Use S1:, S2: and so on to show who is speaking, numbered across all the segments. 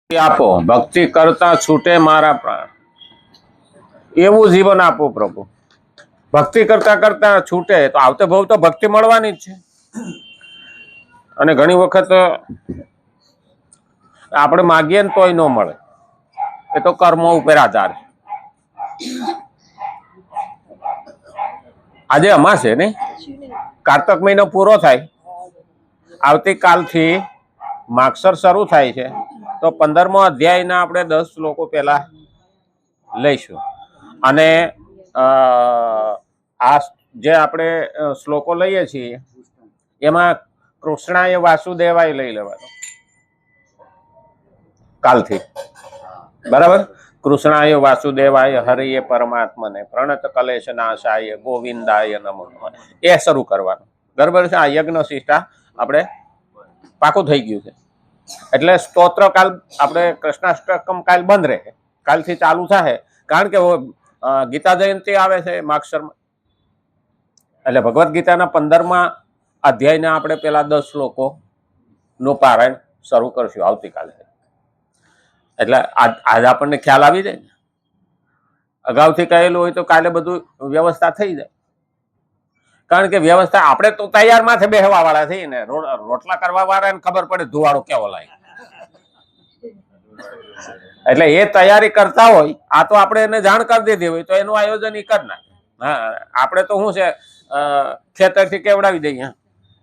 S1: આપો, ભક્તિ કરતા છૂટે મારા પ્રાણ, એવું જીવન આપો પ્રભુ. ભક્તિ કરતા કરતા છૂટે તો આવતે ભાવ તો ભક્તિ મળવાની જ છે. અને ઘણી વખત આપણે માગીએ ને તોય ન મળે, એ તો કર્મો ઉપર આધાર. આજે અમાસ છે ને, કાર્તક મહિનો પૂરો થાય, આવતીકાલથી માગસર શરૂ થાય છે. તો 15મો અધ્યાયના આપણે 10 શ્લોકો પહેલા લઈશું. અને આ જે આપણે શ્લોકો લઈએ છીએ એમાં કૃષ્ણાય વાસુદેવાય લઈ લેવાનો કાલથી, બરાબર. કૃષ્ણાય વાસુદેવાય હરિય પરમાત્મને પ્રણત કલેશ નાશાય ગોવિંદાય નમો. એ શરૂ કરવાનું, બરાબર છે. આ યજ્ઞ શિષ્ટા આપણે પાકું થઈ ગયું છે. એટલે સ્તોત્ર કાલ આપણે કૃષ્ણાષ્ટકમ કાલ બંધ રહે, કાલથી ચાલુ થાય. કારણ કે ગીતા જયંતિ આવે છે માગસરમાં, એટલે ભગવદ્ ગીતાના 15મા અધ્યાયના આપણે પેલા 10 શ્લોકો નું પારાયણ શરૂ કરશું આવતીકાલે. એટલે આજ આપણને ખ્યાલ આવી જાય ને, અગાઉથી કહેલું હોય તો કાલે બધું વ્યવસ્થા થઈ જાય. કારણ કે વ્યવસ્થા આપણે તો તૈયાર માથે બેહવા વાળા થઈ ને, રોટલા કરવા વાળા ને ખબર પડે ધુવાડો કેવો લાગે. એટલે એ તૈયારી કરતા હોય, આ તો આપણે એને જાણ કરી દીધી હોય તો એનું આયોજન ઈ કરી નાખે. હા, આપણે તો શું છે ખેતરથી કેવડાવી દઈએ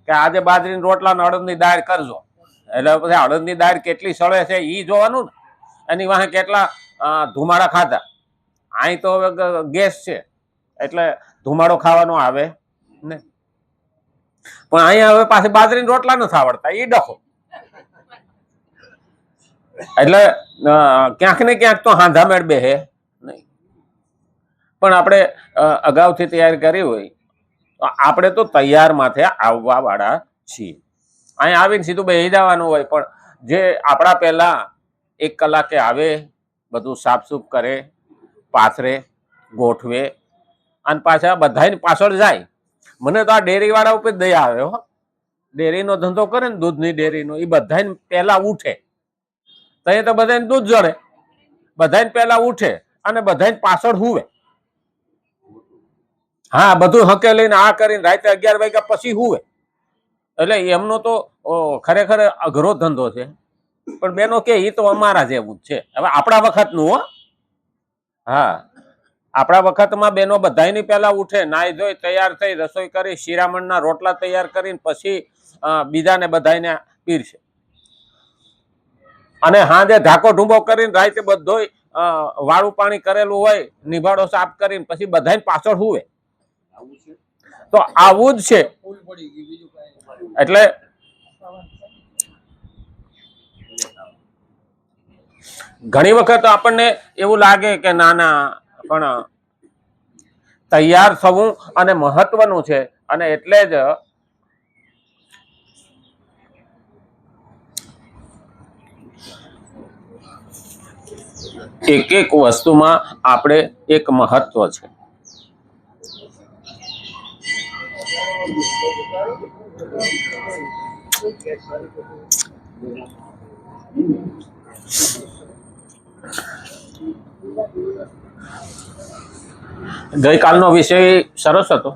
S1: કે આજે બાજરીની રોટલા ને અડદની દાળ કરજો. એટલે પછી અડદની દાળ કેટલી સળે છે ઈ જોવાનું ને, એની વાહે કેટલા ધુમાડા ખાધા. અહીં તો ગેસ છે એટલે ધુમાડો ખાવાનો આવે ને. પણ અહીંયા હવે પાછી બાજરીની રોટલા નથી આવડતા, ઈ ડખો. એટલે ક્યાંક ને ક્યાંક તો હાંધામેળ બેહે નહીં. પણ આપણે અગાઉથી તૈયારી કરી હોય તો આપણે તો તૈયાર માથે આવવા વાળા છીએ. અહીં આવીને સીધું બેસી જવાનું હોય. પણ જે આપણા પહેલા 1 કલાકે આવે, બધું સાફસૂફ કરે, પાથરે, ગોઠવે અને પાછા બધાની પાછળ જાય. મને તો આ ડેરી વાળા ઉપર દયા આવે હો. ડેરીનો ધંધો કરે ને, દૂધની ડેરીનો, એ બધાને પહેલા ઉઠે. તો એ તો બધાને દૂધ જડે, બધાને પહેલા ઉઠે અને બધાને પાછળ હુવે. હા, બધું હકે લઈને આ કરીને રાતે 11 વાગ્યા પછી હુવે. એટલે એમનો તો ખરેખર અઘરો ધંધો છે. પણ બેનો કે એ તો અમારા જેવું જ છે. હવે આપણા વખતનું હો. હા, આપણા વખતમાં બેનો બધાની પહેલા ઉઠે, નાઈ ધોઈ તૈયાર થઈ, રસોઈ કરી, શિરામણના રોટલા તૈયાર કરીને પછી બીજાને બધાને પીરશે. અને હાજે ઢાકો ઢૂંબો કરીને રાતે બધોય વાળું પાણી કરેલું હોય, નિભાડો સાફ કરીને પછી બધાને પાછળ હુવે. તો આવું જ છે. એટલે ઘણી વખત આપણને એવું લાગે કે ના, પણ તૈયાર થવું અને મહત્વનું છે. અને એટલે જ એક વસ્તુમાં આપણે એક મહત્વ છે. ગઈકાલનો વિષય સરસ હતો.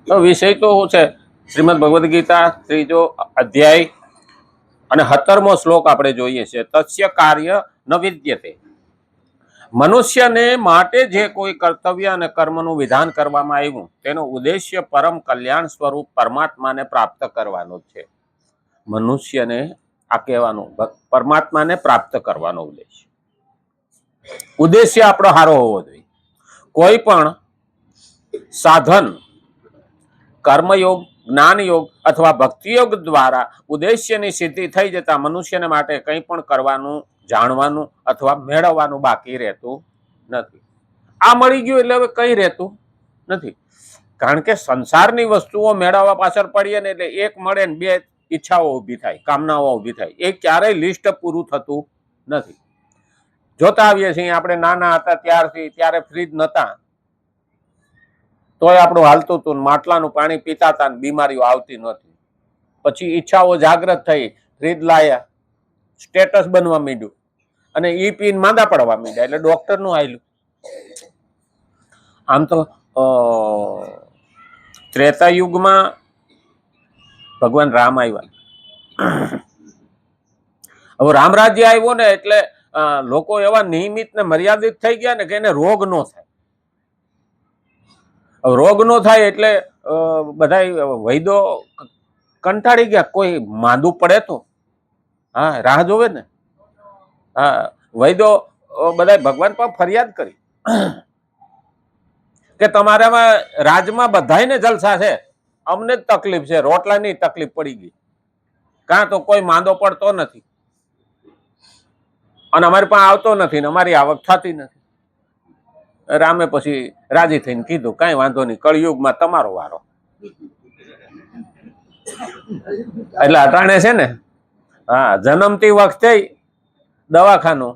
S1: તો વિષય તો શું છે? શ્રીમદ ભગવદ્ ગીતા 3જો અધ્યાય અને 17મો શ્લોક આપણે જોઈએ છે. તસ્ય કાર્ય ન વિદ્યતે. મનુષ્યને માટે જે કોઈ કર્તવ્ય અને કર્મનું વિધાન કરવામાં આવ્યું તેનો ઉદ્દેશ્ય પરમ કલ્યાણ સ્વરૂપ પરમાત્માને પ્રાપ્ત કરવાનો છે. મનુષ્યને આ કહેવાનું પરમાત્માને પ્રાપ્ત કરવાનો ઉદ્દેશ્ય આપણો સારો હોવો જોઈએ. કોઈ પણ સાધન, કર્મયોગ, જ્ઞાન યોગ અથવા ભક્તિ યોગ દ્વારા ઉદ્દેશ્યની સિદ્ધિ થઈ જતા મનુષ્યને માટે કંઈ પણ કરવાનું, જાણવાનું અથવા મેળવવાનું બાકી રહેતું નથી. આ મળી ગયું એટલે હવે કંઈ રહેતું નથી. કારણ કે સંસારની વસ્તુઓ મેળવવા પાછળ પડીએ ને એટલે એક મળે ને 2 ઈચ્છાઓ ઊભી થાય, કામનાઓ ઊભી થાય. એ ક્યારેય લિસ્ટ પૂરું થતું નથી. જોતા આવીએ છીએ આપણે નાના હતા ત્યારથી, ત્યારે ફ્રીજ નહોતા તોય આપણું હાલતું હતું, માટલાનું પાણી પીતા હતા, બીમારીઓ આવતી નહોતી. પછી ઈચ્છાઓ જાગૃત થઈ, ફ્રીજ લાયા, સ્ટેટસ બનવા માંડ્યું. અને ઈ પીને માંદા પડવા માંડ્યા એટલે ડોક્ટરનું આયલું. આમ તો ત્રેતા યુગમાં ભગવાન રામ આવ્યા. હવે રામ રાજ્ય આવ્યો ને એટલે લોકો એવા નિયમિત ને મર્યાદિત થઈ ગયા ને કે એને રોગ ન થાય. રોગ ન થાય એટલે બધા વૈદો કંટાળી ગયા. કોઈ માંદું પડે તો હા રાહ જોવે ને. હા વૈદો બધા ભગવાન પર ફરિયાદ કરી કે તમારામાં રાજમાં બધાને જલસા છે, અમને જ તકલીફ છે, રોટલાની તકલીફ પડી ગઈ, કાં તો કોઈ માંદો પડતો નથી અને અમારી પાસે આવતો નથી ને અમારી આવક થતી નથી. રામે પછી રાજી થઈને કીધું કઈ વાંધો નહીં, કળિયુગમાં તમારો વારો. એટલે અટાણે છે ને હા જન્મતી વખતે દવાખાનું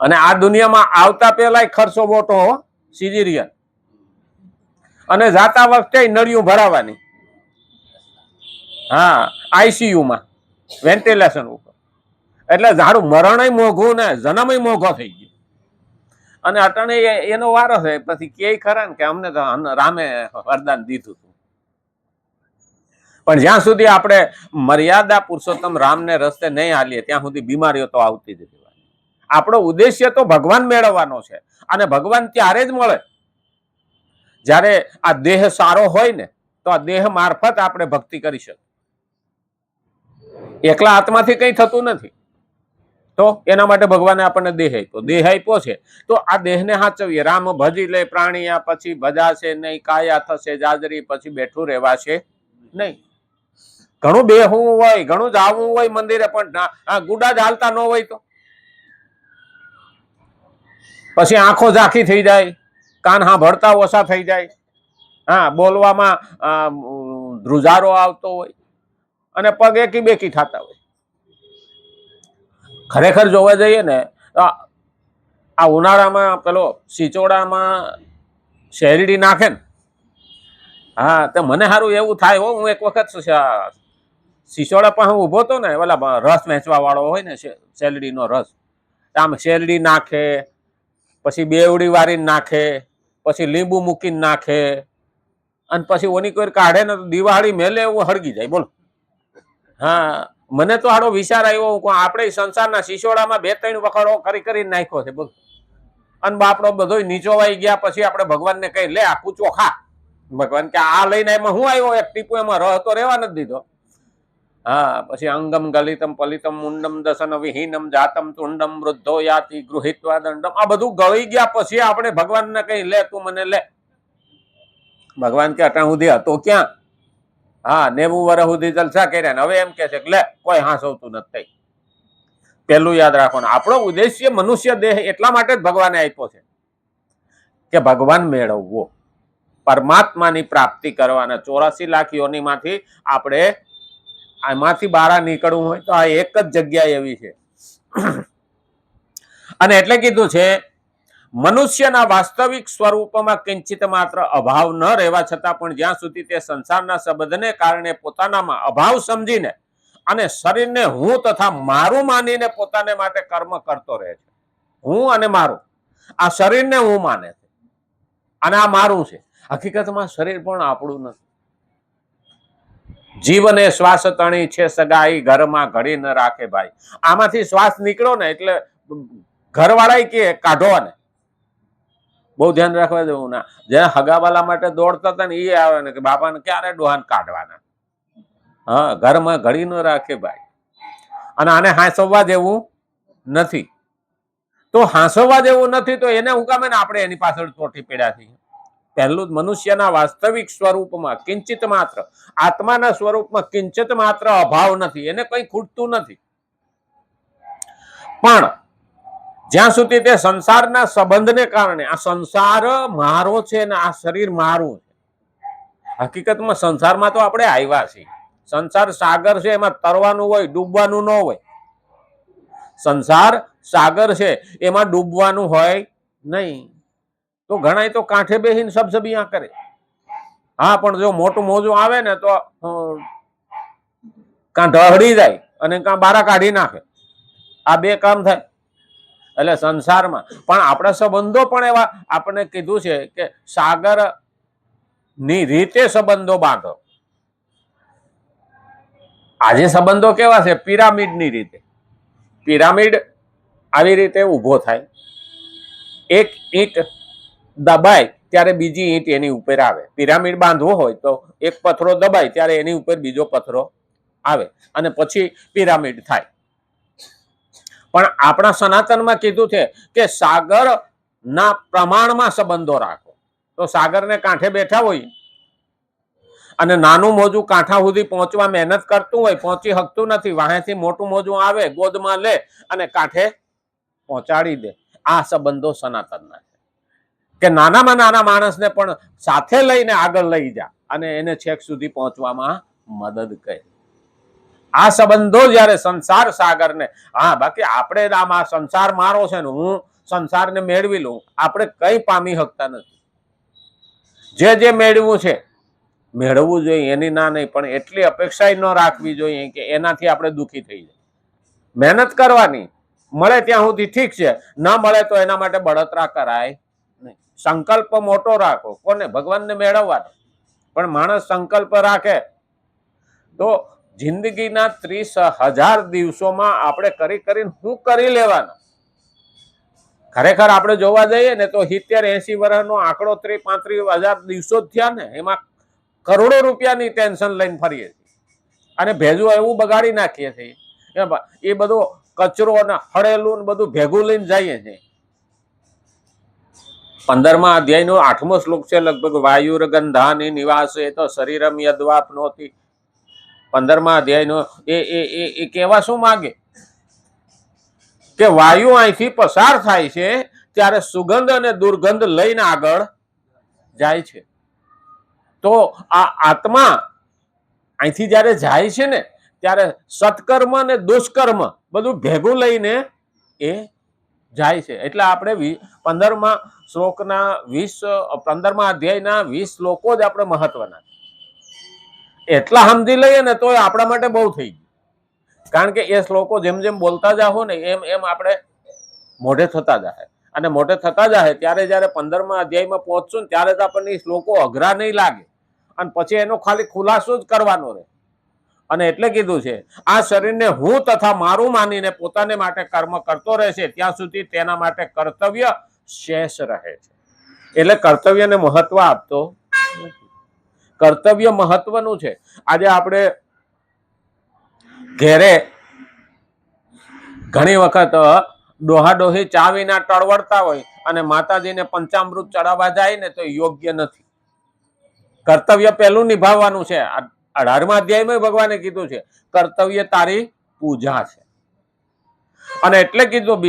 S1: અને આ દુનિયામાં આવતા પેલા ખર્ચો મોટો સિઝેરિયન અને જાતા વખતે નળિયું ભરાવાની. હા આઈસીયુમાં વેન્ટિલેશન ઉપર. એટલે ઝાડું મરણય મોઘું ને જન્મય મોઘો થઈ ગયો. અને અટાણે એનો વારો છે. પછી કે ખરા ને કે અમને તો રામે વરદાન દીધું હતું. પણ જ્યાં સુધી આપણે મર્યાદા પુરુષોત્તમ રામને રસ્તે નહીં હાલીએ ત્યાં સુધી બીમારીઓ તો આવતી જ રહેવાની. આપણો ઉદ્દેશ્ય તો ભગવાન મેળવવાનો છે અને ભગવાન ત્યારે જ મળે જ્યારે આ દેહ સારો હોય ને તો આ દેહ મારફત આપણે ભક્તિ કરી શકીએ. એકલા આત્માથી કંઈ થતું નથી. તો એના માટે ભગવાને આપણને દેહ આપ્યો. દેહ આપ્યો છે તો આ દેહને સાચવીએ. રામ ભજી લે પ્રાણિયા પછી ભજાશે નહીં, કાયા થશે જાજરી પછી બેઠું રહેવાશે નહીં. ઘણું બેહવું હોય, ઘણું જાવું હોય મંદિરે, પણ ગુડા જ હાલતા ન હોય તો પછી આંખો ઝાંખી થઈ જાય, કાન સાંભળતા ઓછા થઈ જાય, હા બોલવામાં ધ્રુજારો આવતો હોય અને પગ એકી બેકી થતા હોય. ખરેખર જોવા જઈએ ને આ ઉનાળામાં પેલો સિચોડામાં શેરડી નાખે ને, હા તો મને સારું એવું થાય. હું એક વખત સિસોડા પાસે ઉભો હતો ને, ઓલા રસ વેચવા વાળો હોય ને શેરડીનો રસ, આમ શેરડી નાખે, પછી બેવડી વાળીને નાખે, પછી લીંબુ મૂકીને નાખે અને પછી ઓની કોઈ કાઢે ને તો દિવાળી મેલે એવું હળગી જાય. બોલો હા મને તો આડો વિચાર આવ્યો, આપણે સંસારના શિશોડામાં 2-3 વખતો કરી નાખ્યો છે. બોલો અને બાપડો બધો નીચોવાઈ ગયા. પછી આપણે ભગવાનને કઈ લે આ કૂચો ખા. ભગવાન કે આ લઈને એમાં હું આવ્યો, એક ટીપુ એમાં રહ તો રહેવા નથી દીધો. હા પછી અંગમ ગલિતમ પલિતમ મુંડમ દસન વિહીનમ જાતમ તુંડમ વૃદ્ધો યાતિ ગૃહિત્વા દંડમ. આ બધું ગળી ગયા પછી આપણે ભગવાનને કઈ લે તું મને લે. ભગવાન કે અટાણ સુધી હતો ક્યાં? હા 90 વર્ષ સુધી જલસા કર્યા ને હવે એમ કે છે કે લે કોઈ હાંસવતું નથી. પેલું યાદ રાખવાનું, આપણો ઉદ્દેશ્ય મનુષ્ય દેહ એટલા માટે જ ભગવાને આપ્યો છે કે ભગવાન મેળવવો, પરમાત્માની પ્રાપ્તિ કરવાના. 84 લાખ યોનિમાંથી આપણે આમાંથી બહાર નીકળવું હોય તો આ એક જ જગ્યા એવી છે. અને એટલે કીધું છે મનુષ્યના વાસ્તવિક સ્વરૂપમાં કિંચિત માત્ર અભાવ ન રહેવા છતાં પણ જ્યાં સુધી તે સંસારના સંબંધને કારણે પોતાનામાં અભાવ સમજીને અને શરીરને હું તથા મારું માનીને પોતાને માટે કર્મ કરતો રહે છે. હું અને મારું, આ શરીરને હું માને છે અને આ મારું છે. હકીકતમાં શરીર પણ આપણું નથી. જીવને શ્વાસ તણી છે સગાઈ, ઘરમાં ઘડી ન રાખે ભાઈ. આમાંથી શ્વાસ નીકળો ને એટલે ઘરવાળા કે કાઢો ને. બહુ ધ્યાન રાખવા જેવું ના. જેના હગાવાલા માટે દોડતા હતા ને એ આવે ને કે બાપાને ક્યારે ડોહાન કાઢવાના. હા ઘરમાં ઘડી ન રાખે ભાઈ. અને આને હાંસવવા જેવું નથી. તો હાંસવવા જેવું નથી તો એને હુકામે ને આપણે એની પાછળ ચોટી પડ્યા છીએ. પહેલું જ મનુષ્યના વાસ્તવિક સ્વરૂપમાં કિંચિત માત્ર, આત્માના સ્વરૂપમાં કિંચિત માત્ર અભાવ નથી. એને કઈ ખૂટતું નથી. પણ જ્યાં સુધી તે સંસારના સંબંધને કારણે આ સંસાર મારો છે ને આ શરીર મારું છે. હકીકતમાં સંસારમાં તો આપણે આવ્યા છીએ. સંસાર સાગર છે, એમાં તરવાનું હોય, ડૂબવાનું ન હોય. સંસાર સાગર છે એમાં ડૂબવાનું હોય નહીં. તો ઘણા તો કાંઠે બેસીને સબસબિયા કરે. હા પણ જો મોટું મોજું આવે ને તો કાં ઢહડી જાય અને કાં બારા કાઢી નાખે. આ બે કામ થાય. એટલે સંસારમાં પણ આપણા સંબંધો પણ એવા આપણે કીધું છે કે સાગર ની રીતે સંબંધો બાંધો. આજે સંબંધો કેવા છે? પિરામિડ ની રીતે. પિરામિડ આવી રીતે ઉભો થાય, એક ઈંટ દબાય ત્યારે બીજી ઈંટ એની ઉપર આવે. પિરામિડ બાંધવો હોય તો એક પથ્થરો દબાય ત્યારે એની ઉપર બીજો પથ્થરો આવે અને પછી પિરામિડ થાય. પણ આપણા સનાતનમાં કીધું છે કે સાગર ના પ્રમાણમાં સંબંધો રાખો. તો સાગરને કાંઠે બેઠા હોય અને નાનું મોજું કાંઠા સુધી પહોંચવા મહેનત કરતું હોય, પહોંચી શકતું નથી, વાહેથી મોટું મોજું આવે, ગોદમાં લે અને કાંઠે પહોંચાડી દે. આ સંબંધો સનાતનના છે કે નાનામાં નાના માણસને પણ સાથે લઈને આગળ લઈ જા અને એને છેક સુધી પહોંચવામાં મદદ કરે. આ સંબંધો જ્યારે સંસાર સાગરને, હા બાકી આપણે આમાં સંસાર મારો છે ને હું સંસારને મેળવી લઉં, આપણે કઈ પામી શકતા નથી. જે મેળવવું છે મેળવવું જોઈએ, એની ના નહીં, પણ એટલી અપેક્ષા ન રાખવી જોઈએ કે એનાથી આપણે દુઃખી થઈ જાય. મહેનત કરવાની, મળે ત્યાં સુધી ઠીક છે, ન મળે તો એના માટે બળતરા કરાય નહીં. સંકલ્પ મોટો રાખો. કોને? ભગવાનને મેળવવાનો. પણ માણસ સંકલ્પ રાખે તો જિંદગીના 30,000 દિવસોમાં આપણે કરીને શું કરી લેવાના? ખરેખર આપણે જોવા જઈએ ને તો 70-80 વર્ષનો આંકડો 30-35,000 દિવસો જ થયા ને, એમાં કરોડો રૂપિયાની ટેન્શન લઈને ફરીએ છીએ અને ભેજું એવું બગાડી નાખીએ છીએ. એ બધો કચરો અને હળેલું બધું ભેગું લઈને જઈએ છીએ. 15મા અધ્યાયનો 8મો શ્લોક છે લગભગ, વાયુર ગંધાની નિવાસે તો શરીરમ યદ્વાપનોતિ. 15મા અધ્યાયનો એ કહેવા શું માંગે કે વાયુ અહીંથી પસાર થાય છે ત્યારે સુગંધ અને દુર્ગંધ લઈને આગળ જાય છે. તો આ આત્મા અહીંથી જ્યારે જાય છે ને ત્યારે સત્કર્મ અને દુષ્કર્મ બધું ભેગું લઈને એ જાય છે. એટલે આપણે 15મા શ્લોકના 15મા અધ્યાયના 20 શ્લોકો જ આપણે મહત્વના. એટલા સમજી લઈએ ને તો આપણા માટે બહુ થઈ ગયું. કારણ કે એ શ્લોકો જેમ જેમ બોલતા જાઓ ને એમ એમ આપણે મોઢે થતા જાય અને મોઢે થતા જાય ત્યારે જયારે 15મા અધ્યાયમાં પહોંચશું ને ત્યારે જ આપણને એ શ્લોકો અઘરા નહીં લાગે અને પછી એનો ખાલી ખુલાસો જ કરવાનો રહે. અને એટલે કીધું છે આ શરીરને હું તથા મારું માનીને પોતાને માટે કર્મ કરતો રહેશે ત્યાં સુધી તેના માટે કર્તવ્ય શેષ રહે છે. એટલે કર્તવ્યને મહત્વ આપતો નથી. કર્તવ્ય મહત્વનું છે. આજે આપણે ઘેરે ઘણી વખત ડોહા ડોહી ચા વિના ટળવડતા હોય અને માતાજીને પંચામૃત ચડાવવા જાય ને તો યોગ્ય નથી. કર્તવ્ય પહેલું નિભાવવાનું છે. 18મા અધ્યાયમાં ભગવાને કીધું છે કર્તવ્ય તારી પૂજા છે. અને એટલે કીધું